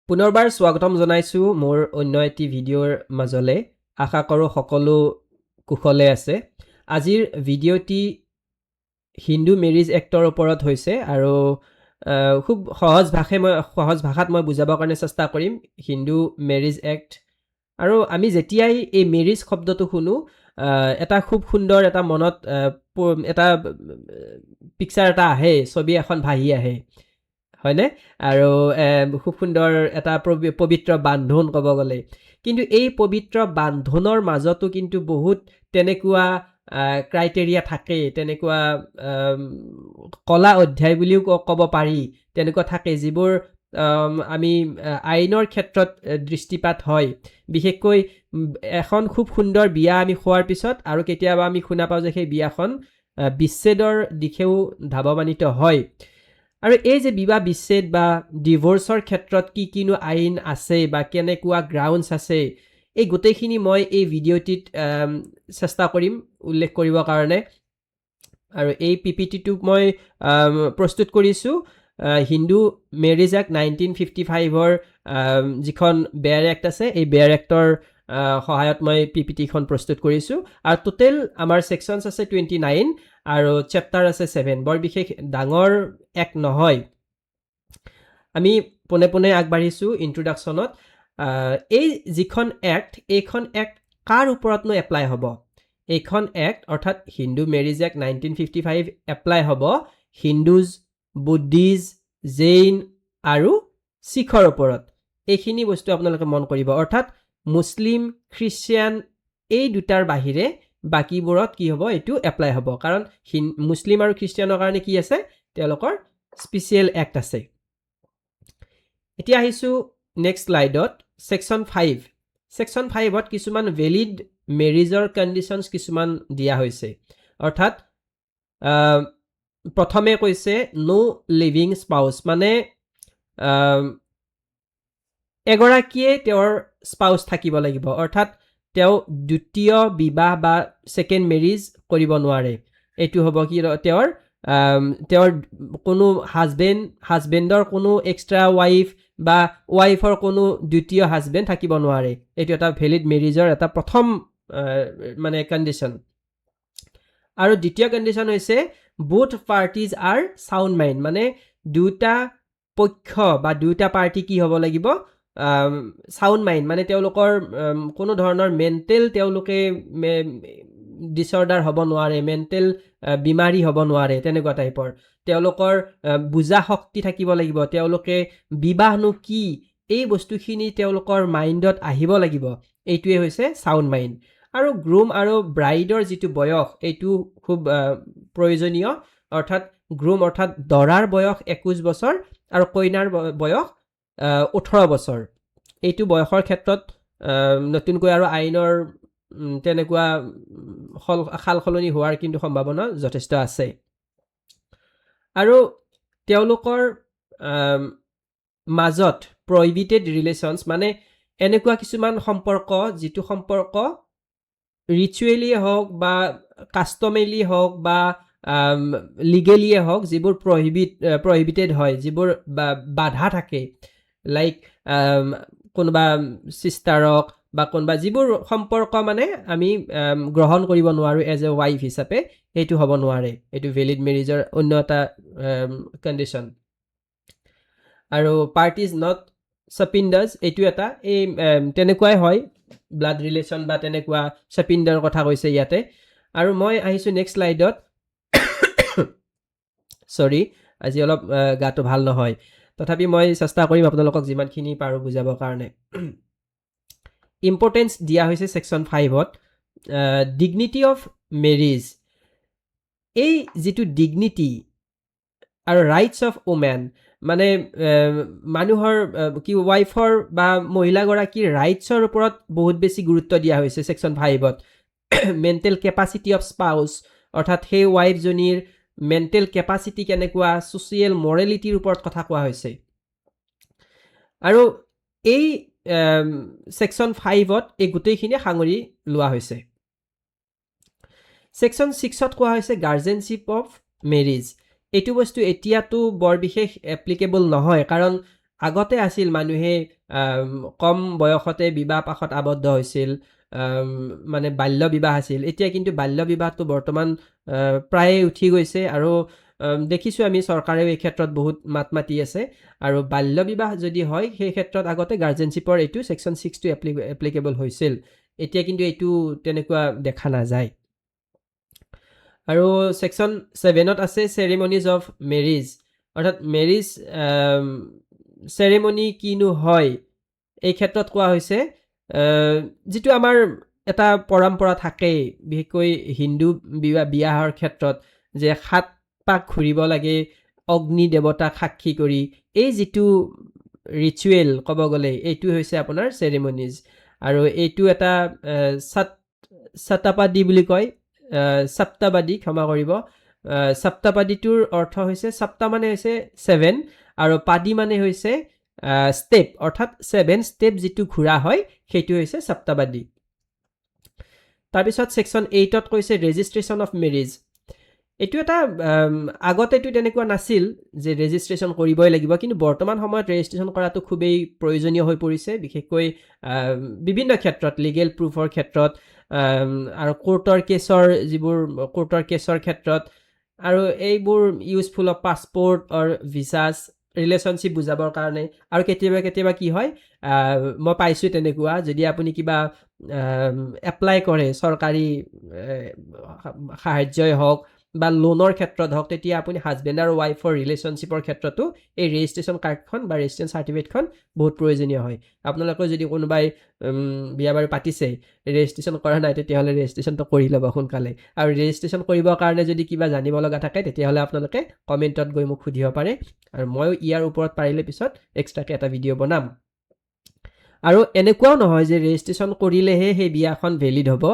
পুনৰবাৰ স্বাগতম জনাইছো মোৰ অন্য এটি ভিডিঅ'ৰ মাজলে আশা কৰো সকলো কুশলে আছে আজিৰ ভিডিঅ'টি হিন্দু মেৰিজ এক্টৰ ওপৰত হৈছে আৰু খুব সহজ ভাষাত মই বুজাবৰ কাৰণে চেষ্টা কৰিম হিন্দু মেৰিজ এক্ট আৰু আমি যেতিয়াই এই মেৰিজ শব্দটো শুনো এটা খুব সুন্দৰ এটা মনত এটা পিকচাৰ এটা আহে ছবি এখন ভাহি আহে হয়নে আৰু খুব সুন্দৰ এটা পবিত্ৰ বান্ধোন ক'ব গ'লে কিন্তু এই পবিত্ৰ বান্ধোনৰ মাজতো কিন্তু বহুত তেনেকুৱা ক্ৰাইটেৰিয়া থাকে তেনেকুৱা কলা অধ্যায় বুলিও ক'ব পাৰি তেনেকুৱা থাকে যিবোৰ আমি আইনৰ ক্ষেত্ৰত দৃষ্টিপাত হয় বিশেষকৈ এখন খুব সুন্দৰ বিয়া আমি খোৱাৰ পিছত আৰু কেতিয়াবা আমি শুনা পাওঁ যে সেই বিয়াখন বিচ্ছেদৰ দিশেও ধাৱমানিত হয় আৰু এই যে বিবাহ বিচ্ছেদ বা ডিভোৰ্সৰ ক্ষেত্ৰত কিনো আইন আছে বা কেনেকুৱা গ্ৰাউণ্ডছ আছে এই গোটেইখিনি মই এই ভিডিঅ'টিত চেষ্টা কৰিম উল্লেখ কৰিবৰ কাৰণে আৰু এই পিপিটিটো মই প্ৰস্তুত কৰিছোঁ হিন্দু মেৰিজ এক্ট 1955ৰ যিখন বেয়াৰ এক্ট আছে এই বেয়াৰ এক্টৰ সহায়ত মই পিপিটিখন প্ৰস্তুত কৰিছোঁ আৰু টোটেল আমাৰ ছেকশ্যনছ আছে 29 আৰু চেপ্টাৰ আছে 7 বৰ বিশেষ ডাঙৰ এক নহয় আমি পোনে পোনে আগবাঢ়িছোঁ ইন্ট্ৰডাকশ্যনত এই যিখন এক্ট এইখন এক্ট কাৰ ওপৰতনো এপ্লাই হ'ব এইখন এক্ট অৰ্থাৎ হিন্দু মেৰিজ এক্ট 1955 এপ্লাই হ'ব হিন্দুজ বুদ্ধিজ জৈন আৰু শিখৰ ওপৰত এইখিনি বস্তু আপোনালোকে মন কৰিব অৰ্থাৎ মুছলিম খ্ৰীষ্টিয়ান এই দুটাৰ বাহিৰে বাকীবোৰত কি হ'ব এইটো এপ্লাই হ'ব কাৰণ মুছলিম আৰু খ্ৰীষ্টিয়ানৰ কাৰণে কি আছে তেওঁলোকৰ স্পেচিয়েল এক্ট আছে এতিয়া আহিছোঁ নেক্সট স্লাইডত ছেকশ্যন 5ত কিছুমান ভেলিড মেৰিজৰ কণ্ডিশ্যনছ কিছুমান দিয়া হৈছে অৰ্থাৎ প্ৰথমে কৈছে নো লিভিং স্পাউচ মানে এগৰাকীয়ে তেওঁৰ স্পাউচ থাকিব লাগিব অৰ্থাৎ তেওঁ দ্বিতীয় বিবাহ বা ছেকেণ্ড মেৰিজ কৰিব নোৱাৰে এইটো হ'ব কি তেওঁৰ কোনো হাজবেণ্ডৰ কোনো এক্সট্ৰা ৱাইফ বা ৱাইফৰ কোনো দ্বিতীয় হাজবেণ্ড থাকিব নোৱাৰে এইটো এটা ভেলিড মেৰিজৰ এটা প্ৰথম মানে কণ্ডিশ্যন আৰু দ্বিতীয় কণ্ডিশ্যন হৈছে both parties are sound mind মানে দুটা পক্ষ বা দুটা পাৰ্টি কি হ'ব লাগিব সাউণ্ড মাইণ্ড মানে তেওঁলোকৰ কোনো ধৰণৰ মেণ্টেল তেওঁলোকে ডিছঅৰ্ডাৰ হ'ব নোৱাৰে মেণ্টেল বিমাৰী হ'ব নোৱাৰে তেনেকুৱা টাইপৰ তেওঁলোকৰ বুজা শক্তি থাকিব লাগিব তেওঁলোকে বিবাহনো কি এই বস্তুখিনি তেওঁলোকৰ মাইণ্ডত আহিব লাগিব এইটোৱে হৈছে সাউণ্ড মাইণ্ড আৰু গ্ৰুম আৰু ব্ৰাইডৰ যিটো বয়স এইটো খুব প্ৰয়োজনীয় অৰ্থাৎ গ্ৰুম অৰ্থাৎ দৰাৰ বয়স 21 বছৰ আৰু কইনাৰ বয়স 18 বছৰ এইটো বয়সৰ ক্ষেত্ৰত নতুনকৈ আৰু আইনৰ তেনেকুৱা সাল সলনি হোৱাৰ কিন্তু সম্ভাৱনা যথেষ্ট আছে আৰু তেওঁলোকৰ মাজত প্ৰহিবিটেড ৰিলেশ্যনছ মানে এনেকুৱা কিছুমান সম্পৰ্ক যিটো সম্পৰ্ক ৰিচুৱেলিয়ে হওক বা কাষ্টমেলি হওক বা লিগেলিয়ে হওক যিবোৰ প্ৰহিবিটেড হয় যিবোৰ বাধা থাকে লাইক কোনোবা চিষ্টাৰক বা কোনোবা যিবোৰ সম্পৰ্ক মানে আমি গ্ৰহণ কৰিব নোৱাৰোঁ এজ এ ৱাইফ হিচাপে সেইটো হ'ব নোৱাৰে এইটো ভেলিড মেৰিজৰ অন্য এটা কণ্ডিশ্যন আৰু পাৰ্টিজ নট সপিণ্ডাৰ্ছ এইটো এটা এই তেনেকুৱাই হয় ব্লাড ৰিলেশ্যন বা তেনেকুৱা সপিণ্ডাৰ কথা কৈছে ইয়াতে আৰু মই আহিছোঁ নেক্সট স্লাইডত চৰি আজি অলপ গাটো ভাল নহয় তথাপি মই চেষ্টা কৰিম আপোনালোকক যিমানখিনি পাৰোঁ বুজাবৰ কাৰণে ইম্পৰ্টেঞ্চ দিয়া হৈছে ছেকশ্যন 5ত ডিগনিটি অফ মেৰিজ এই যিটো ডিগনিটি আৰু ৰাইটছ অফ ওমেন মানে মানুহৰ কি ৱাইফৰ বা মহিলাগৰাকীৰ ৰাইটছৰ ওপৰত বহুত বেছি গুৰুত্ব দিয়া হৈছে ছেকশ্যন 5ত মেণ্টেল কেপাচিটি অফ স্পাউচ অৰ্থাৎ সেই ৱাইফজনীৰ মেণ্টেল কেপাচিটি কেনেকুৱা ছ'চিয়েল মৰেলিটিৰ ওপৰত কথা কোৱা হৈছে আৰু এই ছেকশ্যন 5ত এই গোটেইখিনি সাঙুৰি লোৱা হৈছে ছেকশ্যন 6ত কোৱা হৈছে গাৰ্জেনশ্বিপ অফ মেৰিজ এইটো বস্তু এতিয়াতো বৰ বিশেষ এপ্লিকেবল নহয় কাৰণ আগতে আছিল মানুহে কম বয়সতে বিবাহ পাশত আবদ্ধ হৈছিল, মানে বাল্য বিবাহ আছিল। এতিয়া কিন্তু বাল্য বিবাহটো বৰ্তমান প্ৰায়ে উঠি গৈছে আৰু দেখিছোঁ আমি চৰকাৰেও এই ক্ষেত্ৰত বহুত মাত মাতি আছে। আৰু বাল্য বিবাহ যদি হয় সেই ক্ষেত্ৰত আগতে গাৰ্জেনশ্বিপৰ এইটো ছেকশ্যন 6টো এপ্লিকেবল হৈছিল। এতিয়া কিন্তু এইটো তেনেকুৱা দেখা নাযায়। আৰু ছেকশ্যন 7ত আছে চেৰিমনিজ অফ মেৰিজ, অৰ্থাৎ মেৰিজ চেৰিমনি কিনো হয় এই ক্ষেত্ৰত কোৱা হৈছে, যিটো আমাৰ এটা পৰম্পৰা থাকেই বিশেষকৈ হিন্দু বিয়াহৰ ক্ষেত্ৰত, যে 7 পাক ঘূৰিব লাগে অগ্নি দেৱতাক সাক্ষী কৰি, এই যিটো ৰিচুৱেল ক'ব গ'লে এইটো হৈছে আপোনাৰ চেৰিমনিজ। আৰু এইটো এটা ছাতাপাদি বুলি কয়, সপ্তাবাদী, ক্ষমা কৰিব, সপ্তাপাদীটোৰ অৰ্থ হৈছে, সপ্তা মানে হৈছে 7 আৰু পাদি মানে হৈছে ষ্টেপ, অৰ্থাৎ 7 ষ্টেপ যিটো ঘূৰা হয় সেইটো হৈছে সপ্তাবাদী। তাৰপিছত ছেকশ্যন 8ত কৈছে ৰেজিষ্ট্ৰেশ্যন অফ মেৰিজ। এইটো এটা আগতে এইটো তেনেকুৱা নাছিল যে ৰেজিষ্ট্ৰেশ্যন কৰিবই লাগিব, কিন্তু বৰ্তমান সময়ত ৰেজিষ্ট্ৰেশ্যন কৰাটো খুবেই প্ৰয়োজনীয় হৈ পৰিছে, বিশেষকৈ বিভিন্ন ক্ষেত্ৰত, লিগেল প্ৰুফৰ ক্ষেত্ৰত আৰু কোৰ্টৰ কেছৰ ক্ষেত্ৰত, আৰু এইবোৰ useful of passport or visas, relationship বুজাবৰ কাৰণে। আৰু কেতিয়াবা কি হয়, মই পাইছোঁ তেনেকুৱা, যদি আপুনি কিবা এপ্লাই কৰে চৰকাৰী সাহাৰ্যই হওক বা লোনৰ ক্ষেত্ৰত হওক, তেতিয়া আপুনি হাজবেণ্ড আৰু ৱাইফৰ ৰিলেশ্যনশ্বিপৰ ক্ষেত্ৰতো এই ৰেজিষ্ট্ৰেশ্যন কাৰ্ডখন বা ৰেজিষ্ট্ৰেশ্যন চাৰ্টিফিকেটখন বহুত প্ৰয়োজনীয় হয়। আপোনালোকৰ যদি কোনোবাই বিয়া বাৰু পাতিছে, ৰেজিষ্ট্ৰেশ্যন কৰা নাই, তেতিয়াহ'লে ৰেজিষ্ট্ৰেশ্যনটো কৰি ল'ব সোনকালে। আৰু ৰেজিষ্ট্ৰেশ্যন কৰিবৰ কাৰণে যদি কিবা জানিব লগা থাকে, তেতিয়াহ'লে আপোনালোকে কমেণ্টত গৈ মোক সুধিব পাৰে, আৰু ময়ো ইয়াৰ ওপৰত পাৰিলে পিছত এক্সট্ৰাকৈ এটা ভিডিঅ' বনাম। আৰু এনেকুৱাও নহয় যে ৰেজিষ্ট্ৰেশ্যন কৰিলেহে সেই বিয়াখন ভেলিড হ'ব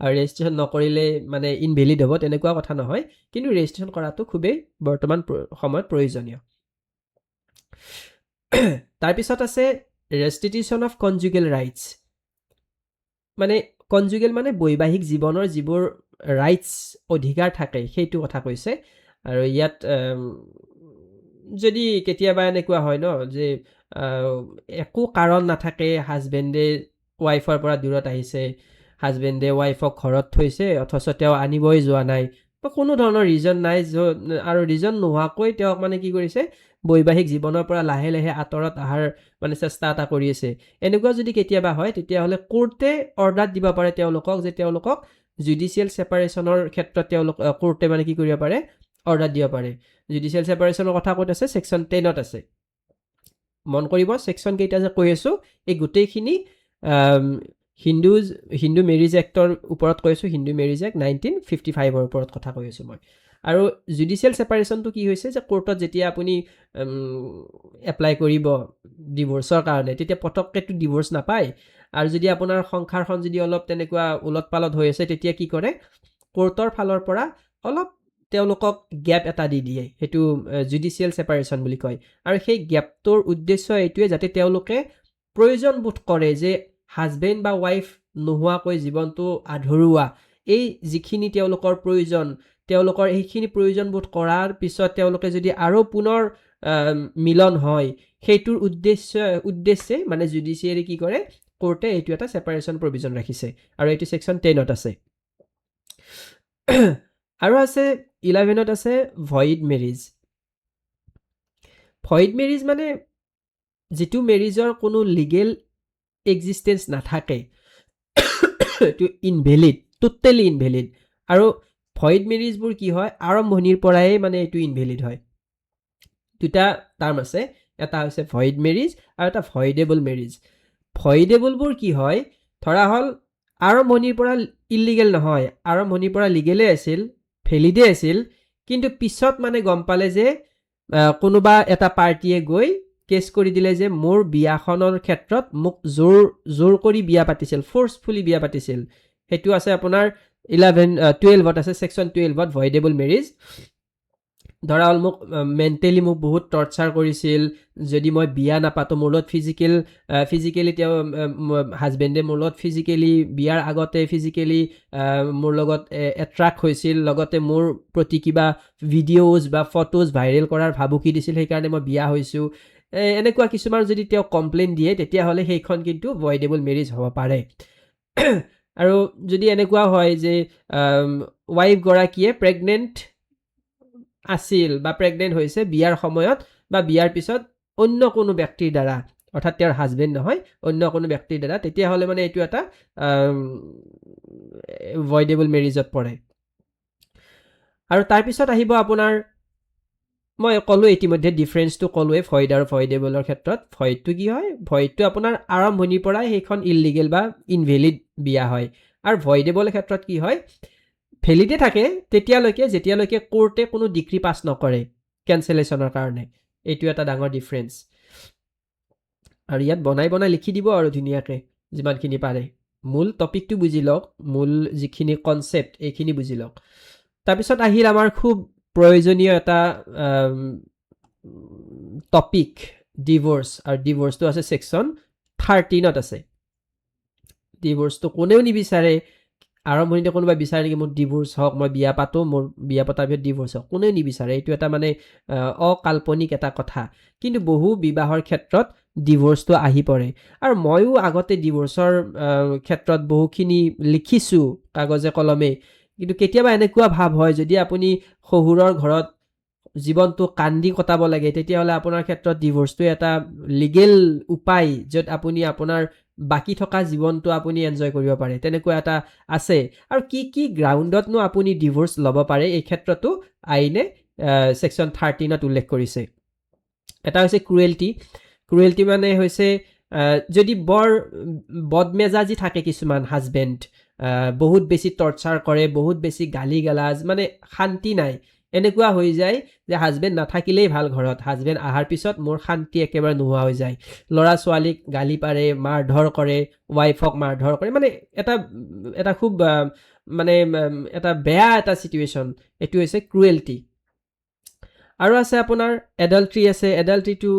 আৰু ৰেজিষ্ট্ৰেশ্যন নকৰিলে মানে ইনভেলিড হ'ব, তেনেকুৱা কথা নহয়, কিন্তু ৰেজিষ্ট্ৰেশ্যন কৰাটো খুবেই বৰ্তমান সময়ত প্ৰয়োজনীয়। তাৰপিছত আছে ৰেষ্টিটিউশ্যন অফ কনজুগেল ৰাইটছ। মানে কনজুগেল মানে বৈবাহিক জীৱনৰ যিবোৰ ৰাইটছ, অধিকাৰ থাকে সেইটো কথা কৈছে। আৰু ইয়াত যদি কেতিয়াবা এনেকুৱা হয় ন, যে একো কাৰণ নাথাকে হাজবেণ্ডে ৱাইফৰ পৰা দূৰত আহিছে, হাজবেণ্ডে ৱাইফক ঘৰত থৈছে অথচ তেওঁ আনিবই যোৱা নাই, বা কোনো ধৰণৰ ৰিজন নাই, আৰু ৰিজন নোহোৱাকৈ তেওঁক মানে কি কৰিছে, বৈবাহিক জীৱনৰ পৰা লাহে লাহে আঁতৰত অহাৰ মানে চেষ্টা এটা কৰি আছে। এনেকুৱা যদি কেতিয়াবা হয়, তেতিয়াহ'লে কোৰ্টে অৰ্ডাৰ দিব পাৰে তেওঁলোকক, যে তেওঁলোকক জুডিচিয়েল ছেপাৰেশ্যনৰ ক্ষেত্ৰত কোৰ্টে মানে কি কৰিব পাৰে, অৰ্ডাৰ দিব পাৰে। জুডিচিয়েল ছেপাৰেশ্যনৰ কথা ক'ত আছে, ছেকশ্যন 10ত আছে। মন কৰিব, ছেকশ্যন কেইটা যে কৈ আছোঁ, এই গোটেইখিনি হিন্দু মেৰিজ এক্টৰ ওপৰত কৈ আছোঁ, হিন্দু মেৰিজ এক্ট 1955ৰ ওপৰত কথা কৈ আছোঁ মই। আৰু জুডিচিয়েল ছেপাৰেশ্যনটো কি হৈছে, যে কোৰ্টত যেতিয়া আপুনি এপ্লাই কৰিব ডিভোৰ্চৰ কাৰণে, তেতিয়া পটককৈতো ডিভোৰ্চ নাপায়। আৰু যদি আপোনাৰ সংসাৰখন যদি অলপ তেনেকুৱা ওলট পালট হৈ আছে, তেতিয়া কি কৰে, কোৰ্টৰ ফালৰ পৰা অলপ তেওঁলোকক গেপ এটা দি দিয়ে, সেইটো জুডিচিয়েল ছেপাৰেশ্যন বুলি কয়। আৰু সেই গেপটোৰ উদ্দেশ্য এইটোৱে, যাতে তেওঁলোকে প্ৰয়োজন বোধ কৰে যে হাজবেণ্ড বা ৱাইফ নোহোৱাকৈ জীৱনটো আধৰুৱা, এই যিখিনি তেওঁলোকৰ প্ৰয়োজন, তেওঁলোকৰ এইখিনি প্ৰয়োজন বোধ কৰাৰ পিছত তেওঁলোকে যদি আৰু পুনৰ মিলন হয়, সেইটোৰ উদ্দেশ্যে মানে জুডিচিয়াৰী কি কৰে, কোৰ্টে এইটো এটা ছেপাৰেশ্যন প্ৰভিজন ৰাখিছে, আৰু এইটো ছেকশ্যন 10ত আছে। আৰু আছে 11ত আছে ভইড মেৰিজ। ভইড মেৰিজ মানে যিটো মেৰিজৰ কোনো লিগেল এক্সিষ্টেঞ্চ নাথাকে, এইটো ইনভেলিড, টোটেলি ইনভেলিড। আৰু ভইড মেৰিজবোৰ কি হয়, আৰম্ভণিৰ পৰাই মানে এইটো ইনভেলিড হয়। দুটা টাৰ্ম আছে, এটা হৈছে ভইড মেৰিজ আৰু এটা ভইডেবল মেৰিজ। ভইডেবলবোৰ কি হয়, ধৰা হ'ল আৰম্ভণিৰ পৰা ইলিগেল নহয়, আৰম্ভণিৰ পৰা লিগেলে আছিল, ভেলিডে আছিল, কিন্তু পিছত মানে গম পালে যে কোনোবা এটা পাৰ্টিয়ে গৈ কেছ কৰি দিলে যে মোৰ বিয়াখনৰ ক্ষেত্ৰত মোক জোৰ কৰি বিয়া পাতিছিল, ফ'ৰ্চফুলি বিয়া পাতিছিল। সেইটো আছে আপোনাৰ 12ত আছে, ছেকশ্যন 12ত ভইডেবল মেৰিজ। ধৰা হ'ল মোক মেণ্টেলি মোক বহুত টৰ্চাৰ কৰিছিল, যদি মই বিয়া নাপাতো, মোৰ লগত ফিজিকেলি তেওঁ হাজবেণ্ডে মোৰ লগত ফিজিকেলি বিয়াৰ আগতে ফিজিকেলি মোৰ লগত এট্ৰাক্ট হৈছিল, লগতে মোৰ প্ৰতি কিবা ভিডিঅ'জ বা ফটোজ ভাইৰেল কৰাৰ ভাবুকি দিছিল, সেইকাৰণে মই বিয়া হৈছোঁ। এনেকুৱা কিছুমান যদি তেওঁ কমপ্লেইন দিয়ে তেতিয়াহ'লে সেইখন কিন্তু ভইডেবল মেৰিজ হ'ব পাৰে আৰু যদি এনেকুৱা হয় যে ৱাইফগৰাকীয়ে প্ৰেগনেণ্ট আছিল বা প্ৰেগনেণ্ট হৈছে বিয়াৰ সময়ত বা বিয়াৰ পিছত অন্য কোনো ব্যক্তিৰ দ্বাৰা অৰ্থাৎ তেওঁৰ হাজবেণ্ড নহয় অন্য কোনো ব্যক্তিৰ দ্বাৰা তেতিয়াহ'লে মানে এইটো এটা ভইডেবল মেৰিজত পৰে আৰু তাৰপিছত আহিব আপোনাৰ মই ক'লোঁ ইতিমধ্যে ডিফাৰেঞ্চটো ক'লোৱে ভইড আৰু ভইডেবলৰ ক্ষেত্ৰত ভইডটো কি হয় ভইডটো আপোনাৰ আৰম্ভণিৰ পৰাই সেইখন ইললিগেল বা ইনভেলিড বিয়া হয় আৰু ভইডেবলৰ ক্ষেত্ৰত কি হয় ভেলিডে থাকে যেতিয়ালৈকে কোৰ্টে কোনো ডিক্ৰী পাছ নকৰে কেঞ্চেলেশ্যনৰ কাৰণে এইটো এটা ডাঙৰ ডিফাৰেঞ্চ আৰু ইয়াত বনাই লিখি দিব আৰু ধুনীয়াকৈ যিমানখিনি পাৰে মূল টপিকটো বুজি লওক মূল যিখিনি কনচেপ্ট এইখিনি বুজি লওক তাৰপিছত আহিল আমাৰ খুব প্ৰয়োজনীয় এটা টপিক ডিভোৰ্চ আৰু ডিভোৰ্চটো আছে ছেকশ্যন 13ত আছে ডিভোৰ্চটো কোনেও নিবিচাৰে আৰম্ভণিতে কোনোবাই বিচাৰে নেকি মোৰ ডিভোৰ্চ হওক মই বিয়া পাতোঁ মোৰ বিয়া পতাৰ পিছত ডিভোৰ্চ হওক কোনেও নিবিচাৰে এইটো এটা মানে অকাল্পনিক এটা কথা কিন্তু বহু বিবাহৰ ক্ষেত্ৰত ডিভোৰ্চটো আহি পৰে আৰু ময়ো আগতে ডিভোৰ্চৰ ক্ষেত্ৰত বহুখিনি লিখিছোঁ কাগজে কলমে কিন্তু কেতিয়াবা এনেকুৱা ভাৱ হয় যদি আপুনি শহুৰৰ ঘৰত জীৱনটো কান্দি কটাব লাগে তেতিয়াহ'লে আপোনাৰ ক্ষেত্ৰত ডিভোৰ্চটো এটা লিগেল উপায় য'ত আপুনি আপোনাৰ বাকী থকা জীৱনটো আপুনি এনজয় কৰিব পাৰে তেনেকুৱা এটা আছে আৰু কি গ্ৰাউণ্ডতনো আপুনি ডিভোৰ্চ ল'ব পাৰে এই ক্ষেত্ৰতো আইনে ছেকশ্যন 13ত উল্লেখ কৰিছে এটা হৈছে ক্ৰুৱেল্টি মানে হৈছে যদি বৰ বদমেজাজি থাকে কিছুমান হাজবেণ্ড বহুত বেছি টৰ্চাৰ কৰে বহুত বেছি গালি গালাজ মানে শান্তি নাই এনেকুৱা হৈ যায় যে হাজবেণ্ড নাথাকিলেই ভাল ঘৰত হাজবেণ্ড অহাৰ পিছত মোৰ শান্তি একেবাৰে নোহোৱা হৈ যায় ল'ৰা ছোৱালীক গালি পাৰে মাৰধৰ কৰে ৱাইফক মাৰধৰ কৰে মানে এটা খুব মানে এটা বেয়া এটা চিটুৱেশ্যন এইটো হৈছে ক্ৰুৱেল্টি আৰু আছে আপোনাৰ এডাল্ট্ৰি আছে এডাল্ট্ৰিটো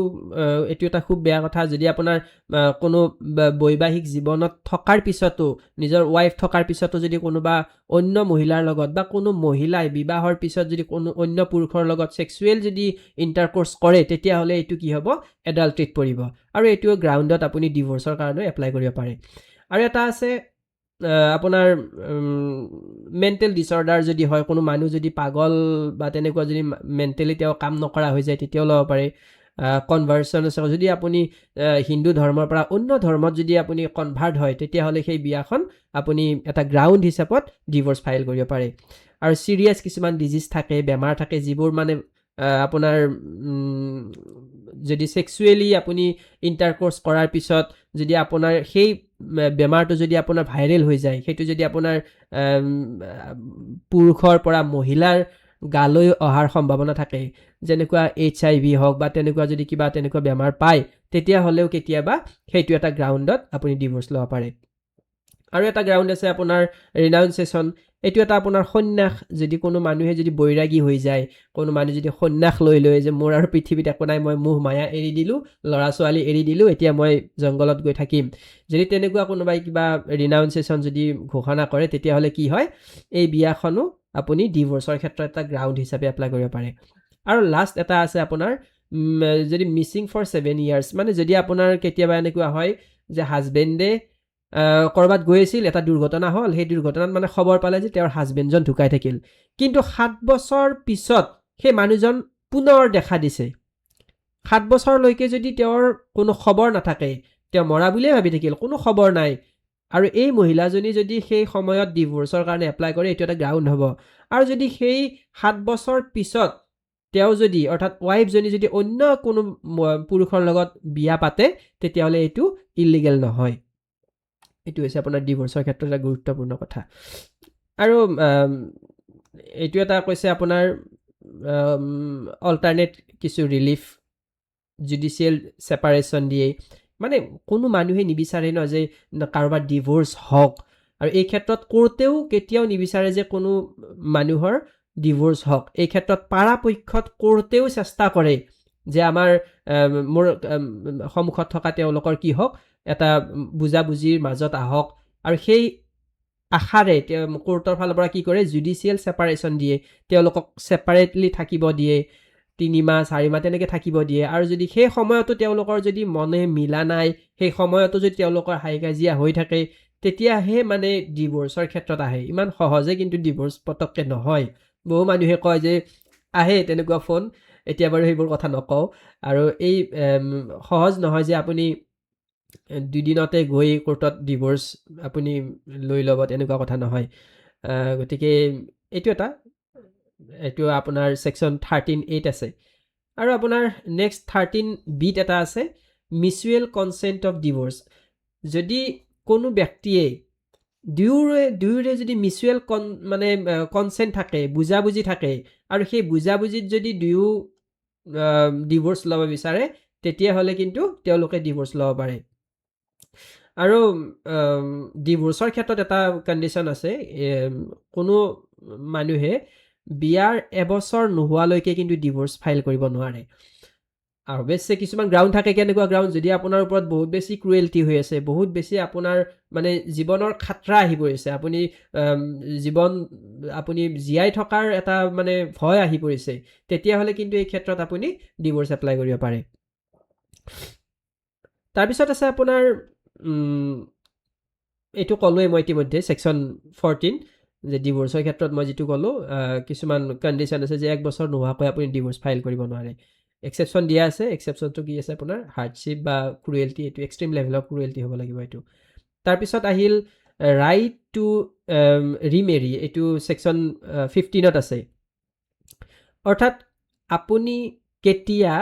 এইটো এটা খুব বেয়া কথা যদি আপোনাৰ কোনো বৈবাহিক জীৱনত থকাৰ পিছতো নিজৰ ৱাইফ থকাৰ পিছতো যদি কোনোবা অন্য মহিলাৰ লগত বা কোনো মহিলাই বিবাহৰ পিছত যদি কোনো অন্য পুৰুষৰ লগত ছেক্সুৱেল যদি ইণ্টাৰক'ৰ্চ কৰে তেতিয়াহ'লে এইটো কি হ'ব এডাল্ট্ৰিত পৰিব আৰু এইটো গ্ৰাউণ্ডত আপুনি ডিভোৰ্চৰ কাৰণে এপ্লাই কৰিব পাৰে আৰু এটা আছে আপোনাৰ মেণ্টেল ডিছঅৰ্ডাৰ যদি হয় কোনো মানুহ যদি পাগল বা তেনেকুৱা যদি মেণ্টেলি তেওঁ কাম নকৰা হৈ যায় তেতিয়াও ল'ব পাৰে কনভাৰ্চন আছে যদি আপুনি হিন্দু ধৰ্মৰ পৰা অন্য ধৰ্মত যদি আপুনি কনভাৰ্ট হয় তেতিয়াহ'লে সেই বিয়াখন আপুনি এটা গ্ৰাউণ্ড হিচাপত ডিভোৰ্চ ফাইল কৰিব পাৰে আৰু চিৰিয়াছ কিছুমান ডিজিজ থাকে বেমাৰ থাকে যিবোৰ মানে আপোনাৰ যদি ছেক্সুৱেলি আপুনি ইণ্টাৰক'ৰ্চ কৰাৰ পিছত যদি আপোনাৰ সেই বেমাৰটো যদি আপোনাৰ ভাইৰেল হৈ যায় সেইটো যদি আপোনাৰ পুৰুষৰ পৰা মহিলাৰ গালৈ অহাৰ সম্ভাৱনা থাকে যেনেকুৱা HIV হওক বা তেনেকুৱা যদি কিবা তেনেকুৱা বেমাৰ পায় তেতিয়াহ'লেও কেতিয়াবা সেইটো এটা গ্ৰাউণ্ডত আপুনি ডিভোৰ্চ ল'ব পাৰে আৰু এটা গ্ৰাউণ্ড আছে আপোনাৰ ৰিনাউন্সিয়েশ্যন এইটো এটা আপোনাৰ সন্ন্যাস যদি কোনো মানুহে যদি বৈৰাগী হৈ যায় কোনো মানুহ যদি সন্ন্যাস লৈ যে মোৰ আৰু পৃথিৱীত একো নাই মই মোহ মায়া এৰি দিলোঁ ল'ৰা ছোৱালী এৰি দিলোঁ এতিয়া মই জংঘলত গৈ থাকিম যদি তেনেকুৱা কোনোবাই কিবা ৰিনাউন্সিয়েশ্যন যদি ঘোষণা কৰে তেতিয়াহ'লে কি হয় এই বিয়াখনো আপুনি ডিভোৰ্চৰ ক্ষেত্ৰত এটা গ্ৰাউণ্ড হিচাপে এপ্লাই কৰিব পাৰে আৰু লাষ্ট এটা আছে আপোনাৰ যদি মিছিং ফৰ 7 years মানে যদি আপোনাৰ কেতিয়াবা এনেকুৱা হয় যে হাজবেণ্ডে ক'ৰবাত গৈ আছিল এটা দুৰ্ঘটনা হ'ল সেই দুৰ্ঘটনাত মানে খবৰ পালে যে তেওঁৰ হাজবেণ্ডজন ঢুকাই থাকিল কিন্তু 7 বছৰ পিছত সেই মানুহজন পুনৰ দেখা দিছে 7 বছৰলৈকে যদি তেওঁৰ কোনো খবৰ নাথাকে তেওঁ মৰা বুলিয়ে ভাবি থাকিল কোনো খবৰ নাই আৰু এই মহিলাজনী যদি সেই সময়ত ডিভোৰ্চৰ কাৰণে এপ্লাই কৰে এইটো এটা গ্ৰাউণ্ড হ'ব আৰু যদি সেই 7 বছৰ পিছত তেওঁ যদি অৰ্থাৎ ৱাইফজনী যদি অন্য কোনো পুৰুষৰ লগত বিয়া পাতে তেতিয়াহ'লে এইটো ইলিগেল নহয় এইটো হৈছে আপোনাৰ ডিভোৰ্চৰ ক্ষেত্ৰত এটা গুৰুত্বপূৰ্ণ কথা আৰু এইটো এটা কৈছে আপোনাৰ অল্টাৰনেট কিছু ৰিলিফ জুডিচিয়েল ছেপাৰেশ্যন দিয়ে মানে কোনো মানুহে নিবিচাৰে ন যে কাৰোবাৰ ডিভোৰ্চ হওক আৰু এই ক্ষেত্ৰত কোৰ্টেও কেতিয়াও নিবিচাৰে যে কোনো মানুহৰ ডিভোৰ্চ হওক এই ক্ষেত্ৰত পৰাপক্ষত কোৰ্টেও চেষ্টা কৰে যে আমাৰ মোৰ সন্মুখত থকা তেওঁলোকৰ কি হওক এটা বুজাবুজিৰ মাজত আহক আৰু সেই আশাৰে কোৰ্টৰ ফালৰ পৰা কি কৰে জুডিচিয়েল ছেপাৰেশ্যন দিয়ে তেওঁলোকক ছেপাৰেটলি থাকিব দিয়ে 3 মাহ 4 মাহ তেনেকৈ থাকিব দিয়ে আৰু যদি সেই সময়তো তেওঁলোকৰ যদি মনে মিলা নাই সেই সময়তো যদি তেওঁলোকৰ হাই কাজিয়া হৈ থাকে তেতিয়াহে মানে ডিভোৰ্চৰ ক্ষেত্ৰত আহে ইমান সহজে কিন্তু ডিভোৰ্চ পতককৈ নহয় বহু মানুহে কয় যে আহে তেনেকুৱা ফোন এতিয়া বাৰু সেইবোৰ কথা নকওঁ আৰু এই সহজ নহয় যে আপুনি দুদিনতে গৈ কোৰ্টত ডিভোৰ্চ আপুনি লৈ ল'ব তেনেকুৱা কথা নহয় গতিকে এইটো আপোনাৰ ছেকশ্যন 13(8) আছে আৰু আপোনাৰ নেক্সট 13(b)ত এটা আছে মিউচুৱেল কনচেণ্ট অফ ডিভোৰ্চ যদি কোনো ব্যক্তিয়ে দুয়োৰে যদি মিউচুৱেল কনচেণ্ট থাকে বুজাবুজি থাকে আৰু সেই বুজাবুজিত যদি দুয়ো ডিভোৰ্চ ল'ব বিচাৰে তেতিয়াহ'লে কিন্তু তেওঁলোকে ডিভোৰ্চ ল'ব পাৰে আৰু ডিভোৰ্চৰ ক্ষেত্ৰত এটা কণ্ডিশ্যন আছে কোনো মানুহে বিয়াৰ এবছৰ নোহোৱালৈকে কিন্তু ডিভোৰ্চ ফাইল কৰিব নোৱাৰে আৰু বেছি কিছুমান গ্ৰাউণ্ড থাকে কেনেকুৱা গ্ৰাউণ্ড যদি আপোনাৰ ওপৰত বহুত বেছি ক্ৰুৱেল্টি হৈ আছে বহুত বেছি আপোনাৰ মানে জীৱনৰ খাতৰা আহি পৰিছে আপুনি জীয়াই থকাৰ এটা মানে ভয় আহি পৰিছে তেতিয়াহ'লে কিন্তু এই ক্ষেত্ৰত আপুনি ডিভোৰ্চ এপ্লাই কৰিব পাৰে তাৰপিছত আছে আপোনাৰ এইটো ক'লোৱে মই ইতিমধ্যে ছেকশ্যন 14 যে ডিভোৰ্চৰ ক্ষেত্ৰত মই যিটো ক'লোঁ কিছুমান কণ্ডিশ্যন আছে যে 1 বছৰ নোহোৱাকৈ আপুনি ডিভোৰ্চ ফাইল কৰিব নোৱাৰে এক্সেপশ্যন দিয়া আছে এক্সেপশ্যনটো কি আছে আপোনাৰ হাৰ্ডশ্বিপ বা ক্ৰুৱেল্টি এইটো এক্সট্ৰিম লেভেলৰ ক্ৰুৱেল্টি হ'ব লাগিব এইটো তাৰপিছত আহিল ৰাইট টু ৰিমেৰি এইটো ছেকশ্যন 15ত আছে অৰ্থাৎ আপুনি কেতিয়া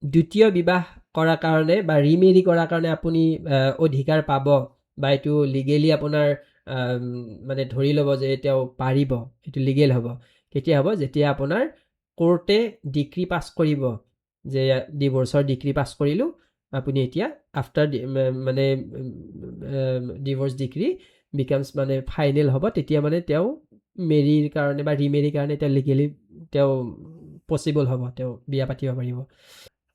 দ্বিতীয় বিবাহ কৰাৰ কাৰণে বা ৰিমেৰি কৰাৰ কাৰণে আপুনি অধিকাৰ পাব বা এইটো লিগেলি আপোনাৰ মানে ধৰি ল'ব যে তেওঁ পাৰিব এইটো লিগেল হ'ব কেতিয়া হ'ব যেতিয়া আপোনাৰ কোৰ্টে ডিক্ৰী পাছ কৰিব যে ডিভোৰ্চৰ ডিক্ৰী পাছ কৰিলোঁ আপুনি এতিয়া আফটাৰ মানে ডিভোৰ্চ ডিক্ৰী বিকামছ মানে ফাইনেল হ'ব তেতিয়া মানে তেওঁ মেৰিৰ কাৰণে বা ৰিমেৰিৰ কাৰণে তেওঁ লিগেলি তেওঁ পচিবল হ'ব তেওঁ বিয়া পাতিব পাৰিব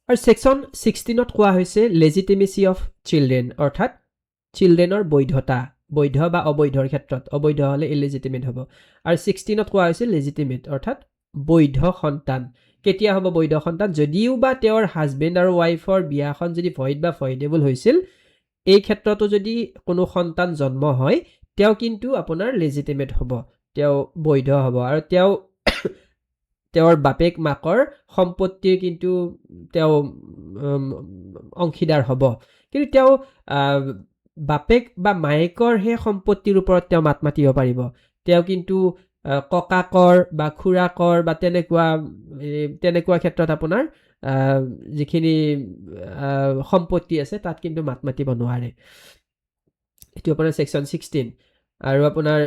আৰু ছেকশ্যন 16ত কোৱা হৈছে লেজিটিমেচি অফ চিলড্ৰেন অৰ্থাৎ চিলড্ৰেনৰ বৈধ বা অবৈধৰ ক্ষেত্ৰত অবৈধ হ'লে ইলেজিটিমেট হ'ব আৰু 16ত কোৱা হৈছে লেজিটিমেট অৰ্থাৎ বৈধ সন্তান কেতিয়া হ'ব বৈধ সন্তান যদিও বা তেওঁৰ হাজবেণ্ড আৰু ৱাইফৰ বিয়াখন যদি ভইড বা ভইডেবল হৈছিল এই ক্ষেত্ৰতো যদি কোনো সন্তান জন্ম হয় তেওঁ কিন্তু আপোনাৰ লেজিটিমেট হ'ব তেওঁ বৈধ হ'ব আৰু তেওঁৰ বাপেক মাকৰ সম্পত্তিৰ কিন্তু তেওঁ অংশীদাৰ হ'ব কিন্তু তেওঁ বাপেক বা মায়েকৰ সেই সম্পত্তিৰ ওপৰত তেওঁ মাত মাতিব পাৰিব তেওঁ কিন্তু ককাকৰ বা খুৰাকৰ বা তেনেকুৱা ক্ষেত্ৰত আপোনাৰ যিখিনি সম্পত্তি আছে তাত কিন্তু মাত মাতিব নোৱাৰে এইটো আপোনাৰ ছেকশ্যন 16 আৰু আপোনাৰ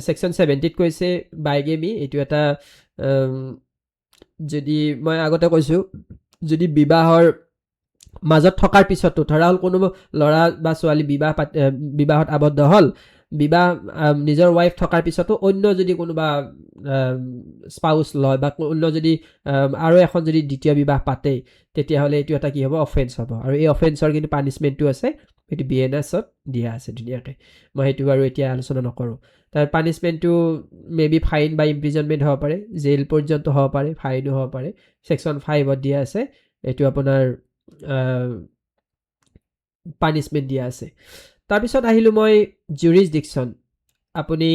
ছেকশ্যন 17ত কৈছে বাইগেমি এইটো এটা যদি মই আগতে কৈছোঁ যদি বিবাহৰ মাজত থকাৰ পিছতো ধৰা হ'ল কোনো ল'ৰা বা ছোৱালী বিবাহত আবদ্ধ হ'ল নিজৰ ৱাইফ থকাৰ পিছতো অন্য যদি কোনোবা স্পাউচ লয় বা অন্য যদি আৰু এখন যদি দ্বিতীয় বিবাহ পাতে তেতিয়াহ'লে এইটো এটা কি হ'ব অফেন্স হ'ব আৰু এই অফেন্সৰ কিন্তু পানিছমেণ্টটো আছে সেইটো BNSত দিয়া আছে ধুনীয়াকৈ মই সেইটো বাৰু এতিয়া আলোচনা নকৰোঁ তাৰ পানিছমেণ্টটো মে বি ফাইন বা ইমপ্ৰিজনমেণ্ট হ'ব পাৰে জেইল পৰ্যন্ত হ'ব পাৰে ফাইনো হ'ব পাৰে ছেকশ্যন 5ত দিয়া আছে এইটো আপোনাৰ পানিছমেণ্ট দিয়া আছে তাৰপিছত আহিলোঁ মই জুৰিছডিকশ্যন আপুনি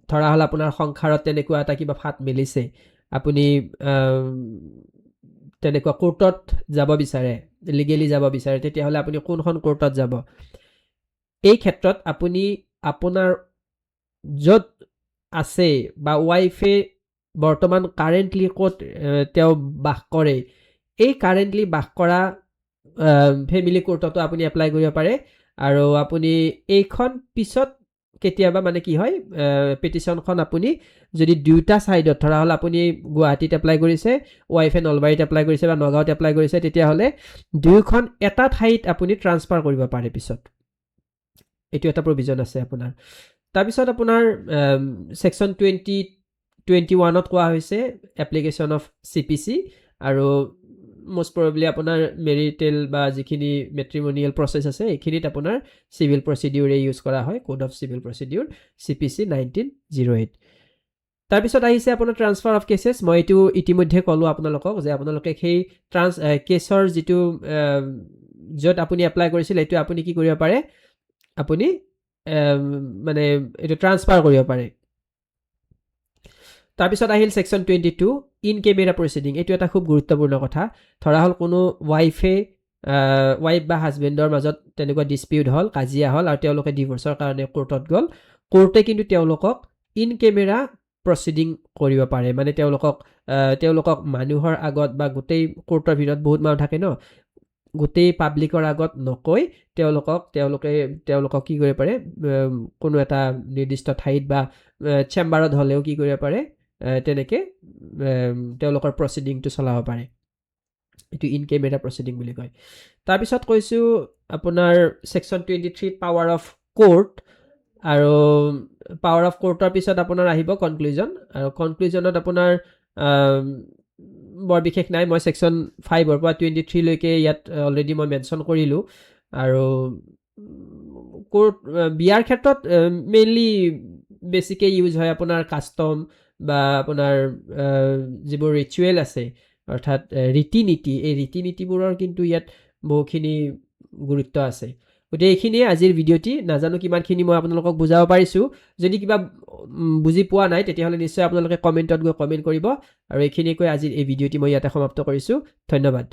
ধৰা হ'ল আপোনাৰ সংসাৰত তেনেকুৱা এটা কিবা ফাট মেলিছে আপুনি তেনেকুৱা কোৰ্টত যাব বিচাৰে লিগেলি যাব বিচাৰে তেতিয়াহ'লে আপুনি কোনখন কোৰ্টত যাব এই ক্ষেত্ৰত আপুনি আপোনাৰ য'ত আছে বা ৱাইফে বৰ্তমান কাৰেণ্টলি ক'ত তেওঁ বাস কৰে এই কাৰেণ্টলি বাস কৰা ফেমিলি কোৰ্টতো আপুনি এপ্লাই কৰিব পাৰে আৰু আপুনি এইখন পিছত কেতিয়াবা মানে কি হয় পিটিশ্যনখন আপুনি যদি দুয়োটা ছাইডত ধৰা হ'ল আপুনি গুৱাহাটীত এপ্লাই কৰিছে ৱাইফে নলবাৰীত এপ্লাই কৰিছে বা নগাঁৱত এপ্লাই কৰিছে তেতিয়াহ'লে দুয়োখন এটা ঠাইত আপুনি ট্ৰান্সফাৰ কৰিব পাৰে পিছত এইটো এটা প্ৰভিজন আছে আপোনাৰ তাৰপিছত আপোনাৰ ছেকশ্যন 21ত কোৱা হৈছে এপ্লিকেশ্যন অফ CPC আৰু most probably আপোনাৰ মেৰিটেল বা যিখিনি মেট্ৰিমনিয়েল প্ৰচেছ আছে এইখিনিত আপোনাৰ চিভিল প্ৰচিডিউৰে ইউজ কৰা হয় code of civil procedure CPC 1908 তাৰপিছত আহিছে আপোনাৰ ট্ৰান্সফাৰ অফ কেছেছ মই এইটো ইতিমধ্যে ক'লোঁ আপোনালোকক যে আপোনালোকে সেই কেছৰ যিটো য'ত আপুনি এপ্লাই কৰিছিল এইটো আপুনি কি কৰিব পাৰে আপুনি মানে এইটো ট্ৰান্সফাৰ কৰিব পাৰে তাৰপিছত আহিল ছেকশ্যন 22 ইন কেমেৰা প্ৰচিডিং এইটো এটা খুব গুৰুত্বপূৰ্ণ কথা ধৰা হ'ল কোনো ৱাইফ বা হাজবেণ্ডৰ মাজত তেনেকুৱা ডিছপিউট হ'ল কাজিয়া হ'ল আৰু তেওঁলোকে ডিভৰ্চৰ কাৰণে কোৰ্টত গ'ল কোৰ্টে কিন্তু তেওঁলোকক ইন কেমেৰা প্ৰচিডিং কৰিব পাৰে মানে তেওঁলোকক মানুহৰ আগত বা গোটেই কোৰ্টৰ ভিতৰত বহুত মানুহ থাকে ন গোটেই পাব্লিকৰ আগত নকৈ তেওঁলোকক কি কৰিব পাৰে কোনো এটা নিৰ্দিষ্ট ঠাইত বা চেম্বাৰত হ'লেও কি কৰিব পাৰে তেনেকে তেওঁলোকৰ প্ৰচিডিংটো চলাব পাৰে এইটো ইন কেমেৰা প্ৰচিডিং বুলি কয় তাৰপিছত কৈছোঁ আপোনাৰ ছেকশ্যন 23 পাৱাৰ অফ কোৰ্ট আৰু পাৱাৰ অফ কোৰ্টৰ পিছত আপোনাৰ আহিব কনক্লুজন আৰু কনক্লুজনত আপোনাৰ বৰ বিশেষ নাই মই ছেকশ্যন 5ৰ পৰা 23 লৈকে ইয়াত অলৰেডি মই মেনশ্যন কৰিলোঁ আৰু কোৰ্ট বিয়াৰ ক্ষেত্ৰত মেইনলি বেছিকৈ ইউজ হয় আপোনাৰ কাষ্টম বা আপোনাৰ যিবোৰ ৰিচুৱেল আছে অৰ্থাৎ ৰীতি নীতি এই ৰীতি নীতিবোৰৰ কিন্তু ইয়াত বহুখিনি গুৰুত্ব আছে গতিকে এইখিনিয়ে আজিৰ ভিডিঅ'টি নাজানো কিমানখিনি মই আপোনালোকক বুজাব পাৰিছোঁ যদি কিবা বুজি পোৱা নাই তেতিয়াহ'লে নিশ্চয় আপোনালোকে কমেণ্টত গৈ কমেণ্ট কৰিব আৰু এইখিনিকৈ আজিৰ এই ভিডিঅ'টি মই ইয়াতে সমাপ্ত কৰিছোঁ ধন্যবাদ